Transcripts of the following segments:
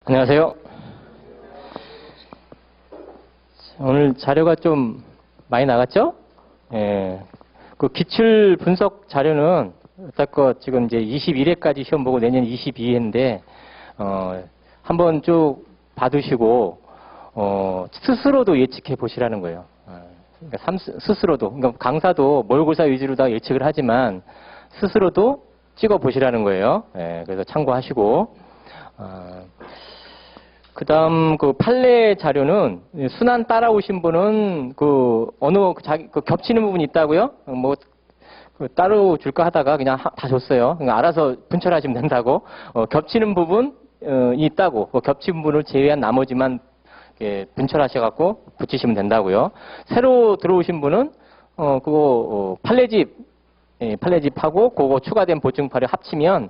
안녕하세요. 오늘 자료가 좀 많이 나갔죠? 예. 그 기출 분석 자료는 어떻고 지금 이제 21회까지 시험 보고 내년 22회인데 한번 쭉 받으시고 스스로도 예측해 보시라는 거예요. 그러니까 스스로도 그러니까 강사도 모의고사 위주로 다 예측을 하지만 스스로도 찍어 보시라는 거예요. 예. 그래서 참고하시고 그 다음, 판례 자료는, 순환 따라오신 분은, 겹치는 부분이 있다고요? 따로 줄까 하다가 그냥 다 줬어요. 그러니까 알아서 분철하시면 된다고. 겹치는 부분이 있다고. 겹친 부분을 제외한 나머지만, 분철하셔갖고 붙이시면 된다고요. 새로 들어오신 분은, 판례집하고 그거 추가된 보증파를 합치면,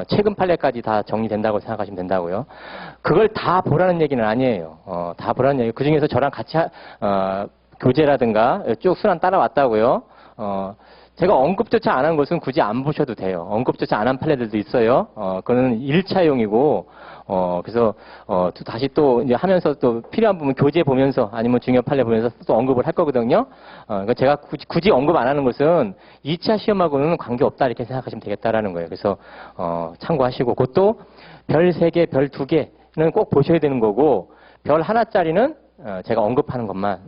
최근 판례까지 다 정리된다고 생각하시면 된다고요. 그걸 다 보라는 얘기는 아니에요. 다 보라는 얘기. 그 중에서 저랑 같이 교재라든가 쭉 순환 따라왔다고요. 제가 언급조차 안 한 것은 굳이 안 보셔도 돼요. 언급조차 안 한 판례들도 있어요. 그거는 1차용이고, 그래서, 다시 또 이제 하면서 또 필요한 부분 교재 보면서 아니면 중요 판례 보면서 또 언급을 할 거거든요. 그러니까 제가 굳이 언급 안 하는 것은 2차 시험하고는 관계없다 이렇게 생각하시면 되겠다라는 거예요. 그래서, 참고하시고, 그것도 별 3개, 별 2개는 꼭 보셔야 되는 거고, 별 하나짜리는 제가 언급하는 것만,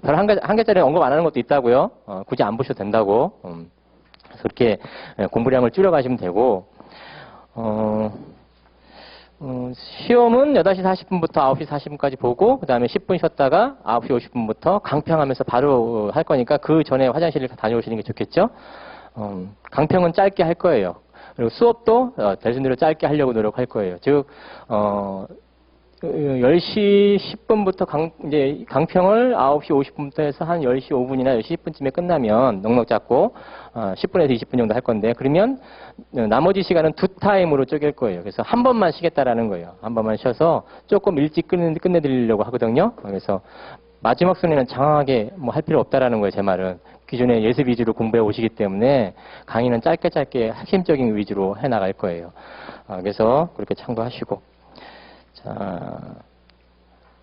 별 한 개짜리 언급 안 하는 것도 있다고요. 굳이 안 보셔도 된다고. 그래서 그렇게 공부량을 줄여가시면 되고, 시험은 8시 40분부터 9시 40분까지 보고, 그 다음에 10분 쉬었다가 9시 50분부터 강평하면서 바로 할 거니까 그 전에 화장실을 다녀오시는 게 좋겠죠? 강평은 짧게 할 거예요. 그리고 수업도 되신 대로 짧게 하려고 노력할 거예요. 즉, 10시 10분부터 강평을 9시 50분부터 해서 한 10시 5분이나 10시 10분쯤에 끝나면 넉넉 잡고 10분에서 20분 정도 할 건데 그러면 나머지 시간은 2타임으로 쪼갤 거예요. 그래서 한 번만 쉬겠다라는 거예요. 한 번만 쉬어서 조금 일찍 끝내드리려고 하거든요. 그래서 마지막 순위는 장황하게 할 필요 없다라는 거예요. 제 말은. 기존에 예습 위주로 공부해 오시기 때문에 강의는 짧게 핵심적인 위주로 해나갈 거예요. 그래서 그렇게 참고하시고. 자,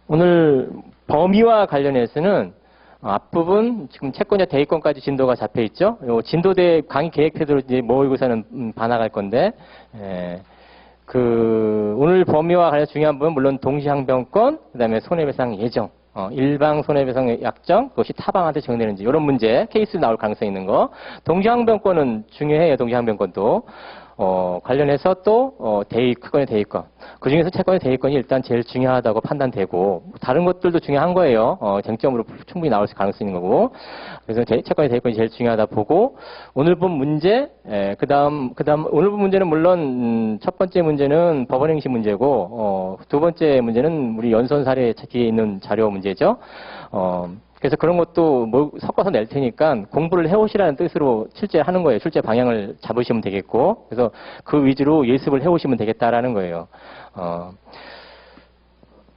오늘 범위와 관련해서는 앞부분 지금 채권자 대위권까지 진도가 잡혀 있죠. 요 진도대 강의 계획표대로 이제 모의고사는 반항할 건데, 오늘 범위와 관련 중요한 부분 물론 동시항변권, 그다음에 손해배상 예정, 일방 손해배상 약정, 그것이 타방한테 적용되는지 이런 문제 케이스 나올 가능성이 있는 거. 동시항변권은 중요해요. 동시항변권도. 관련해서 또, 채권의 대위권. 그 중에서 채권의 대위권이 일단 제일 중요하다고 판단되고, 다른 것들도 중요한 거예요. 쟁점으로 충분히 나올 가능성이 있는 거고. 그래서 채권의 대위권이 제일 중요하다 보고, 오늘 본 문제, 그 다음, 오늘 본 문제는 물론, 첫 번째 문제는 법원행시 문제고, 두 번째 문제는 우리 연선 사례 뒤에 있는 자료 문제죠. 그래서 그런 것도 섞어서 낼 테니까 공부를 해오시라는 뜻으로 실제 하는 거예요. 실제 방향을 잡으시면 되겠고. 그래서 그 위주로 예습을 해오시면 되겠다라는 거예요.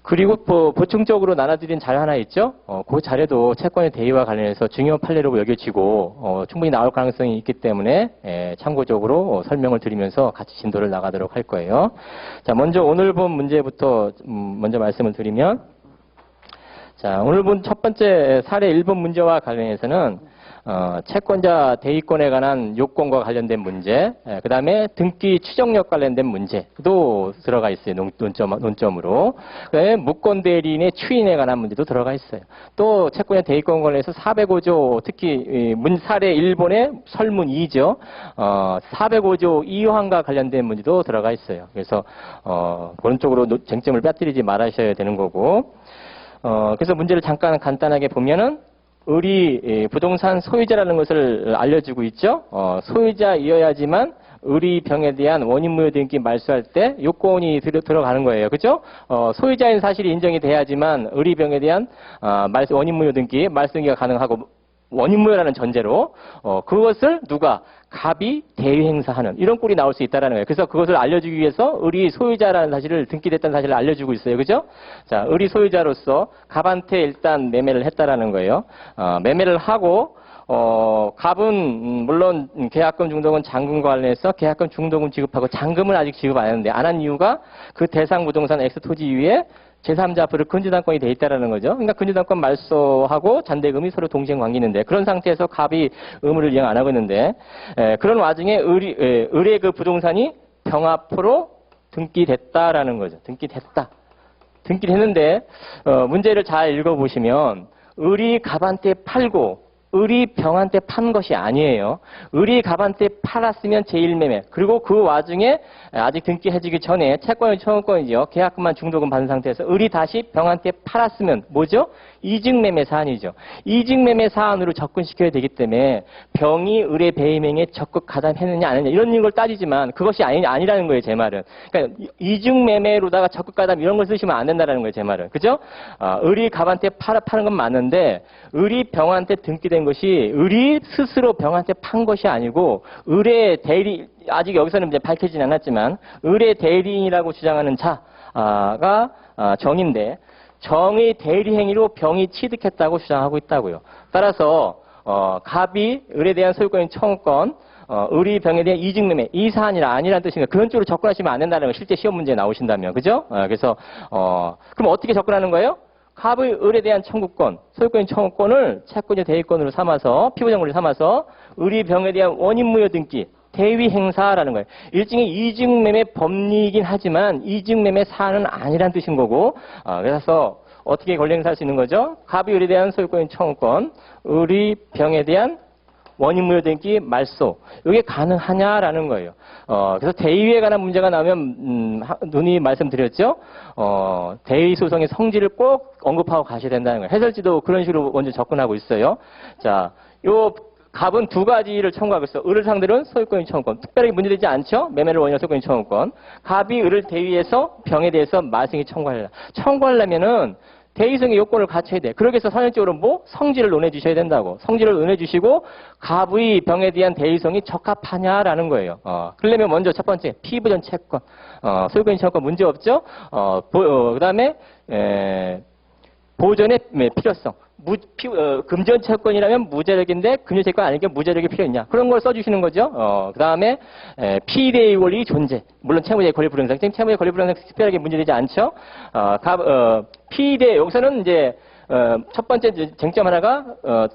그리고 보충적으로 나눠드린 자료 하나 있죠? 그 자료도 채권의 대위와 관련해서 중요 판례로 여겨지고, 충분히 나올 가능성이 있기 때문에, 참고적으로 설명을 드리면서 같이 진도를 나가도록 할 거예요. 자, 먼저 오늘 본 문제부터, 먼저 말씀을 드리면, 자, 오늘 본 첫 번째 사례 1번 문제와 관련해서는 채권자 대위권에 관한 요건과 관련된 문제, 그 다음에 등기 추정력 관련된 문제도 들어가 있어요. 논점으로. 그다음에 무권 대리인의 추인에 관한 문제도 들어가 있어요. 또 채권자 대위권 관련해서 405조 특히 사례 1번의 설문 2죠. 405조 이황과 관련된 문제도 들어가 있어요. 그래서 그런 쪽으로 쟁점을 빠뜨리지 말아셔야 되는 거고. 그래서 문제를 잠깐 간단하게 보면은, 부동산 소유자라는 것을 알려주고 있죠. 소유자이어야지만 의리병에 대한 원인무효 등기 말소할 때 요건이 들어가는 거예요. 그죠? 소유자인 사실이 인정이 돼야지만 의리병에 대한 원인무효 등기, 말소 등기가 가능하고, 원인무효라는 전제로 그것을 누가 갑이 대행사하는 이런 꼴이 나올 수 있다라는 거예요. 그래서 그것을 알려주기 위해서 의리 소유자라는 사실을 등기됐다는 사실을 알려주고 있어요. 그죠? 자, 의리 소유자로서 갑한테 일단 매매를 했다라는 거예요. 매매를 하고 갑은 물론 계약금 중도금 잔금과 관련해서 계약금 중도금 지급하고 잔금을 아직 지급 안 했는데 안 한 이유가 그 대상 부동산 X 토지 위에 제3자 앞으로 근저당권이 돼 있다라는 거죠. 그러니까 근저당권 말소하고 잔대금이 서로 동시에 관계있는데 그런 상태에서 갑이 의무를 이행 안 하고 있는데 그런 와중에 을의 그 부동산이 병 앞으로 등기됐다라는 거죠. 등기됐다. 등기를 했는데 문제를 잘 읽어보시면 을이 갑한테 팔고 을이 병한테 판 것이 아니에요. 을이 갑한테 팔았으면 제1매매. 그리고 그 와중에 아직 등기해지기 전에 채권의 청구권이죠. 계약금만 중도금 받은 상태에서 을이 다시 병한테 팔았으면 뭐죠? 이직매매 사안이죠. 이직매매 사안으로 접근시켜야 되기 때문에 병이 을의 배임행에 적극 가담했느냐 안 했느냐 이런 걸 따지지만 그것이 아니라는 거예요. 제 말은. 그러니까 이직매매로다가 적극 가담 이런 걸 쓰시면 안 된다는 거예요. 제 말은. 그죠? 을이 갑한테 파는 건 맞는데 을이 병한테 등기된 것이 을이 스스로 병한테 판 것이 아니고 을의 대리 아직 여기서는 이제 밝혀지진 않았지만 을의 대리인이라고 주장하는 자가 정인데 정의 대리 행위로 병이 취득했다고 주장하고 있다고요. 따라서 갑이 을에 대한 소유권인 청구권, 을이 병에 대한 이직매매 이 사안이라 아니라는 뜻인가 그런 쪽으로 접근하시면 안 된다는 거 실제 시험 문제에 나오신다면 그죠? 그래서 그럼 어떻게 접근하는 거예요? 갑의 을에 대한 청구권, 소유권인 청구권을 채권의 대위권으로 삼아서 피부정보를 삼아서 을이 병에 대한 원인무효 등기 대위 행사라는 거예요. 일종의 이직매매 법리이긴 하지만 이직매매 사안은 아니란 뜻인 거고 그래서 어떻게 권리 행사할 수 있는 거죠? 갑이 을에 대한 소유권인 청구권, 을이 병에 대한 원인무효 등기 말소 이게 가능하냐라는 거예요. 그래서 대위에 관한 문제가 나오면 눈이 말씀드렸죠. 대위 소송의 성질을 꼭 언급하고 가셔야 된다는 거예요. 해설지도 그런 식으로 먼저 접근하고 있어요. 자, 요 갑은 두 가지를 청구하고 있어. 을을 상대로는 소유권인 청구권. 특별하게 문제되지 않죠? 매매를 원인으로 소유권인 청구권. 갑이 을을 대위해서 병에 대해서 말승이 청구하려면 청구하려면은 대위성의 요건을 갖춰야 돼. 그러기 위해서 선언적으로 뭐? 성질을 논해 주셔야 된다고. 성질을 논해 주시고 갑의 병에 대한 대위성이 적합하냐라는 거예요. 그러려면 먼저 첫 번째 피부전 채권. 소유권인 청구권 문제 없죠? 그다음에 보전의 필요성. 금전 채권이라면 무자력인데 금전 채권 아니니까 무자력이 필요 있냐. 그런 걸 써주시는 거죠. 그 다음에 피대의 권리 존재. 물론 채무자의 권리 불응상. 채무자의 권리 불응상 특별하게 문제되지 않죠. 피대 여기서는 이제 첫 번째 쟁점 하나가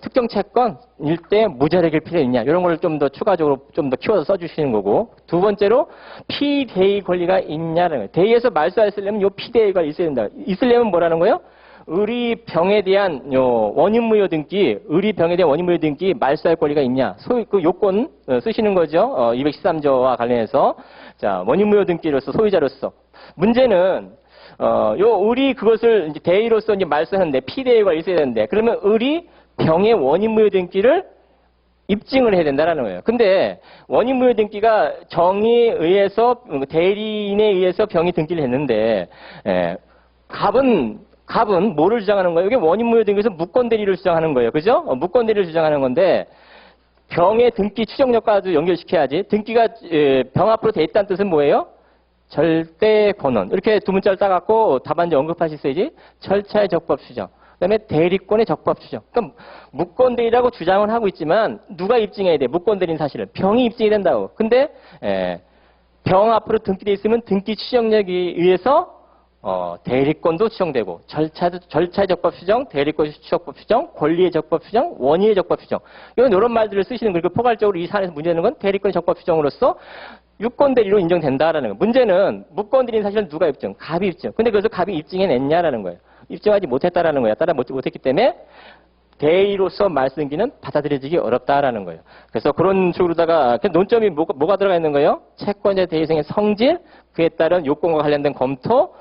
특정 채권일 때 무자력일 필요 있냐. 이런 걸 좀 더 추가적으로 좀 더 키워서 써주시는 거고. 두 번째로 피대의 권리가 있냐는 거예요. 대의에서 말소하려면 요 피대의가 있어야 된다. 있으려면 뭐라는 거예요? 을이 병에 대한 원인무효 등기, 을이 병에 대한 원인무효 등기 말소할 권리가 있냐? 그 요건 쓰시는 거죠. 213조와 관련해서. 자, 원인무효 등기로서 소유자로서. 문제는 요 을이 그것을 이제 대의로서 이제 말소하는데 피대의가 있어야 되는데 그러면 을이 병의 원인무효 등기를 입증을 해야 된다는 거예요. 근데 원인무효 등기가 정의에 의해서 대리인에 의해서 병이 등기를 했는데 갑은 뭐를 주장하는 거예요? 이게 원인무효 등기에서 무권대리를 주장하는 거예요. 그죠? 무권대리를 주장하는 건데 병의 등기 추정력과도 연결시켜야지. 등기가 병 앞으로 돼 있다는 뜻은 뭐예요? 절대 권원. 이렇게 두 문자를 따갖고 답안지 언급하셨어야지. 절차의 적법 추정. 그다음에 대리권의 적법 추정. 그러니까 무권대리라고 주장을 하고 있지만 누가 입증해야 돼? 무권대리인 사실을. 병이 입증이 된다고. 근데 병 앞으로 등기돼 있으면 등기 추정력에 의해서 대리권도 추정되고 절차의 적법 추정, 대리권의 적법 추정, 권리의 적법 추정, 원인의 적법 추정 이런 말들을 쓰시는 거예요. 포괄적으로 이 사안에서 문제되는 건 대리권의 적법 추정으로서 유권대리로 인정된다라는 거예요. 문제는 무권대리인 사실은 누가 입증? 갑이 입증. 근데 그래서 갑이 입증해냈냐라는 거예요. 입증하지 못했다라는 거예요. 따라 못했기 때문에 대의로서 말씀기는 받아들여지기 어렵다라는 거예요. 그래서 그런 식으로다가 논점이 뭐가 들어가 있는 거예요? 채권자 대위성의 성질, 그에 따른 요건과 관련된 검토,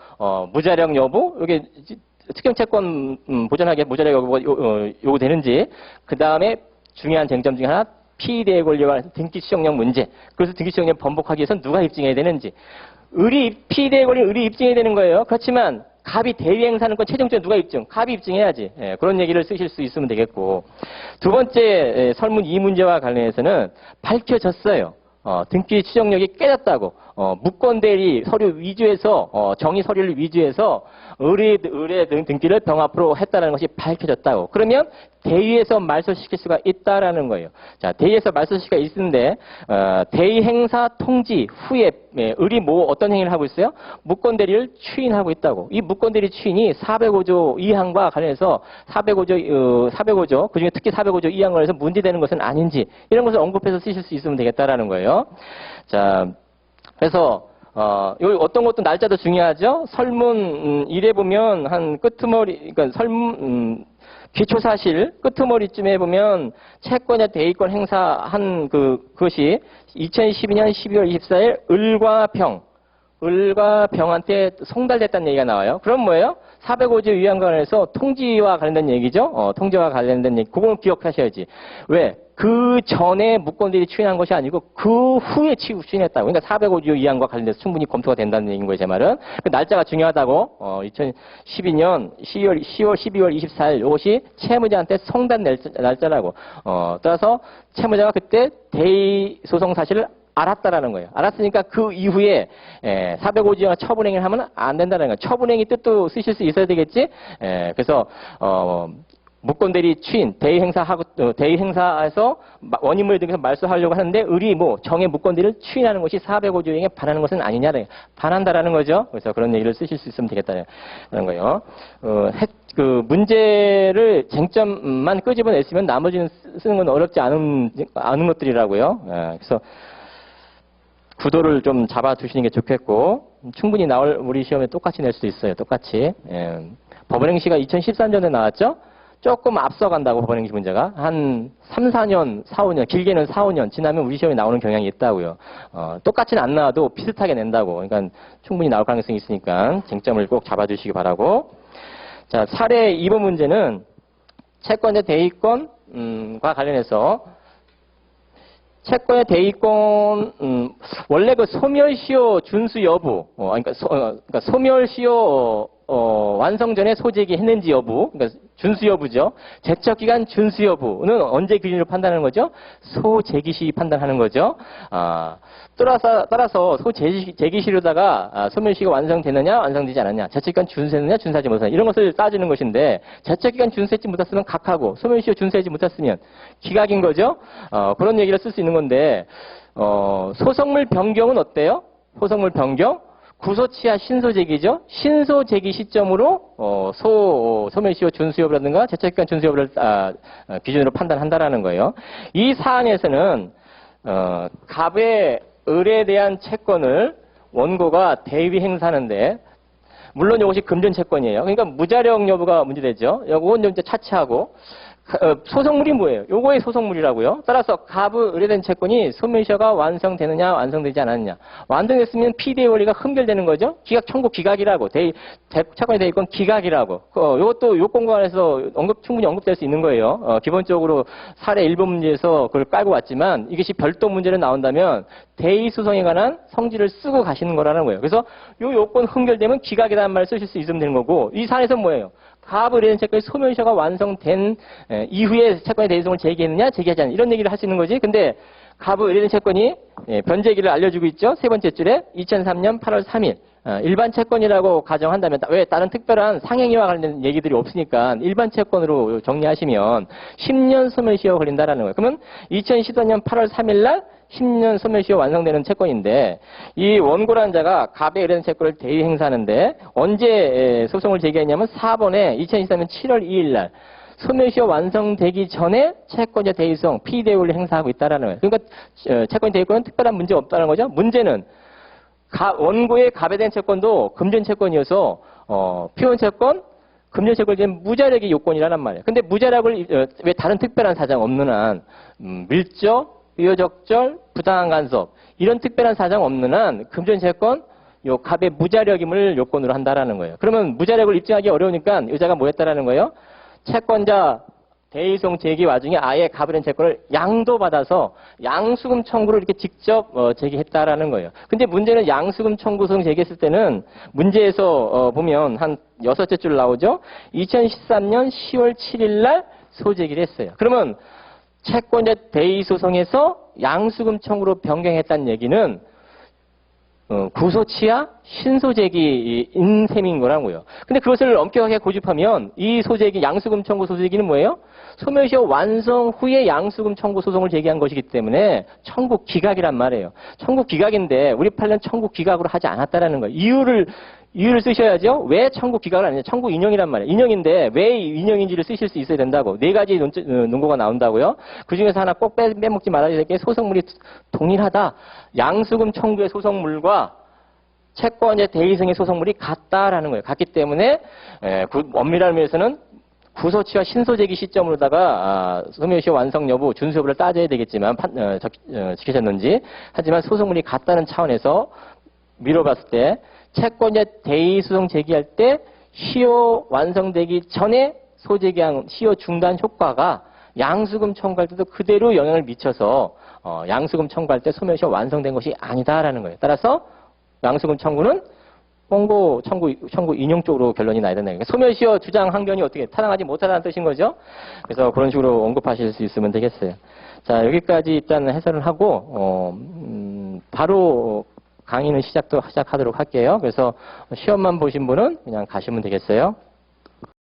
무자력 여부, 이게 특정 채권 보전하게 무자력 여부가 요구되는지, 그 다음에 중요한 쟁점 중에 하나 피대의 권리와 등기 추정력 문제. 그래서 등기 추정력 번복하기 위해서 누가 입증해야 되는지. 피대의 권리 을이 입증해야 되는 거예요. 그렇지만 갑이 대위 행사하는 건 최종적으로 누가 입증? 갑이 입증해야지. 그런 얘기를 쓰실 수 있으면 되겠고. 두 번째 설문 이 문제와 관련해서는 밝혀졌어요. 등기 추정력이 깨졌다고. 무권대리 서류 위주에서 정의 서류를 위주해서 을의 등기를 병 앞으로 했다는 것이 밝혀졌다고. 그러면 대의에서 말소시킬 수가 있다라는 거예요. 자, 대의에서 말소시키가 있는데 대의 행사 통지 후에 을이 뭐 어떤 행위를 하고 있어요? 무권 대리를 추인하고 있다고. 이 무권 대리 추인이 405조 2항과 관련해서 405조 그중에 특히 405조 2항 관련해서 문제되는 것은 아닌지 이런 것을 언급해서 쓰실 수 있으면 되겠다라는 거예요. 자, 그래서 요 어떤 것도 날짜도 중요하죠. 설문 1에 보면 한 끄트머리, 그러니까 설문 기초사실 끄트머리쯤에 보면 채권자 대의권 행사한 그것이 2012년 12월 24일 을과 병한테 송달됐다는 얘기가 나와요. 그럼 뭐예요? 405조 위안과 관련해서 통지와 관련된 얘기죠. 통지와 관련된 얘기. 그걸 기억하셔야지. 왜? 그 전에 무권들이 추인한 것이 아니고 그 후에 추인했다고. 그러니까 405조 위안과 관련돼서 충분히 검토가 된다는 얘기인 거예요, 제 말은. 그 날짜가 중요하다고. 2012년 12월 24일 이것이 채무자한테 송단 날짜라고. 따라서 채무자가 그때 대의 소송 사실을 알았다라는 거예요. 알았으니까 그 이후에 405조가 처분행위를 하면 안 된다는 거예요. 처분행위 뜻도 쓰실 수 있어야 되겠지. 그래서 무권대리 추인, 대의 행사에서 원인물 등에서 말소하려고 하는데 을이 뭐 정의 무권대리를 추인하는 것이 405조에 반하는 것은 아니냐, 반한다라는 거죠. 그래서 그런 얘기를 쓰실 수 있으면 되겠다는 거예요. 그 문제를 쟁점만 끄집어냈으면 나머지는 쓰는 건 어렵지 않은 것들이라고요. 그래서 구도를 좀 잡아두시는 게 좋겠고 충분히 나올 우리 시험에 똑같이 낼 수도 있어요. 똑같이. 법원행시가 2013년에 나왔죠. 조금 앞서간다고 법원행시 문제가 한 3, 4년, 4, 5년, 길게는 4, 5년 지나면 우리 시험에 나오는 경향이 있다고요. 똑같이는 안 나와도 비슷하게 낸다고. 그러니까 충분히 나올 가능성이 있으니까 쟁점을 꼭 잡아주시기 바라고. 자, 사례 2번 문제는 채권자 대의권과 관련해서 채권의 대의권, 원래 그 소멸시효 준수 여부, 그러니까 소멸시효 완성 전에 소재기 했는지 여부, 그러니까 준수 여부죠. 제척기간 준수 여부는 언제 기준으로 판단하는 거죠? 소재기 시 판단하는 거죠. 따라서 소재기 시로다가 소멸시효가 완성되느냐, 완성되지 않았냐, 제척기간 준수했느냐, 준수하지 못했느냐 이런 것을 따지는 것인데 제척기간 준수했지 못했으면 각하고 소멸시효 준수하지 못했으면 기각인 거죠. 그런 얘기를 쓸 수 있는 건데 소송물 변경은 어때요? 소송물 변경? 구소치하 신소제기죠. 신소제기 시점으로 소멸시효 준수여부라든가 제척기간 준수여부를 기준으로 판단한다라는 거예요. 이 사안에서는 갑의 을에 대한 채권을 원고가 대위 행사하는데 물론 이것이 금전 채권이에요. 그러니까 무자력 여부가 문제되죠. 이건 이제 차치하고 소송물이 뭐예요? 요거의 소송물이라고요. 따라서 갑의 을에 대한 채권이 소멸시효가 완성되느냐 완성되지 않았느냐. 완성됐으면 피대의 원리가 흠결되는 거죠. 기각 청구 기각이라고. 채권의 대의권 기각이라고. 요것도 요건과 관해서 충분히 언급될 수 있는 거예요. 기본적으로 사례 1번 문제에서 그걸 깔고 왔지만 이것이 별도 문제로 나온다면 대의 소송에 관한 성질을 쓰고 가시는 거라는 거예요. 그래서 요 요건 흠결되면 기각이라는 말을 쓰실 수 있으면 되는 거고 이 사안에서 뭐예요? 갑을 의한 채권이 소멸시효가 완성된 이후에 채권의 대의소송을 제기했느냐 제기하지 않느냐 이런 얘기를 할 수 있는 거지. 근데 갑을 의뢰된 채권이 변제기를 알려주고 있죠. 세 번째 줄에 2003년 8월 3일 일반 채권이라고 가정한다면 왜 다른 특별한 상행위와 관련된 얘기들이 없으니까 일반 채권으로 정리하시면 10년 소멸시효가 걸린다라는 거예요. 그러면 2014년 8월 3일 날 10년 소멸시효 완성되는 채권인데 이 원고란 자가 갑에 의뢰된 채권을 대의 행사하는데 언제 소송을 제기했냐면 4번에 2023년 7월 2일 날 소멸시효 완성되기 전에 채권자 대의소송 피의대의 원리 행사하고 있다라는 거예요. 그러니까 채권 대의권은 특별한 문제 없다는 거죠. 문제는 원고의 갑에 대한 채권도 금전 채권이어서 피원 채권 금전 채권을 지금 무자력의 요건이라는 말이에요. 근데 무자력을 왜 다른 특별한 사정 없는 한 밀적 의효적절, 부당한 간섭 이런 특별한 사정 없는 한 금전채권 요 갑의 무자력임을 요건으로 한다라는 거예요. 그러면 무자력을 입증하기 어려우니까 의자가 뭐 했다라는 거예요? 채권자 대의소송 제기 와중에 아예 갑을 한 채권을 양도받아서 양수금 청구를 이렇게 직접 제기했다라는 거예요. 근데 문제는 양수금 청구 소송 제기했을 때는 문제에서 보면 한 6째 줄 나오죠. 2013년 10월 7일 날 소제기를 했어요. 그러면 채권자 대의소송에서 양수금 청구로 변경했다는 얘기는 구소치하 신소재기인 셈인 거라고요. 근데 그것을 엄격하게 고집하면 이 소재기, 양수금 청구 소재기는 뭐예요? 소멸시효 완성 후에 양수금 청구 소송을 제기한 것이기 때문에 청구 기각이란 말이에요. 청구 기각인데 우리 판례는 청구 기각으로 하지 않았다라는 거예요. 이유를 쓰셔야죠. 왜 청구 기각을 안 해요? 청구 인용이란 말이에요. 인용인데 왜 인용인지를 쓰실 수 있어야 된다고. 네 가지 논거가 나온다고요. 그 중에서 하나 꼭 빼먹지 말아야 될 게 소송물이 동일하다. 양수금 청구의 소송물과 채권의 대리승의 소송물이 같다라는 거예요. 같기 때문에 엄밀한 의미에서는 구소치와 신소재기 시점으로다가 소멸시효 완성 여부, 준수 여부를 따져야 되겠지만 지켜졌는지. 하지만 소송물이 같다는 차원에서 미뤄봤을 때 채권의 대의 소송 제기할 때 시효 완성되기 전에 소재기한 시효 중단 효과가 양수금 청구할 때도 그대로 영향을 미쳐서 양수금 청구할 때 소멸시효 완성된 것이 아니다라는 거예요. 따라서 양수금 청구는 홍보 청구 인용 쪽으로 결론이 나야 된다. 소멸시효 주장 항변이 어떻게 타당하지 못하다는 뜻인 거죠. 그래서 그런 식으로 언급하실 수 있으면 되겠어요. 자, 여기까지 일단 해설을 하고 바로 강의는 시작하도록 할게요. 그래서 시험만 보신 분은 그냥 가시면 되겠어요.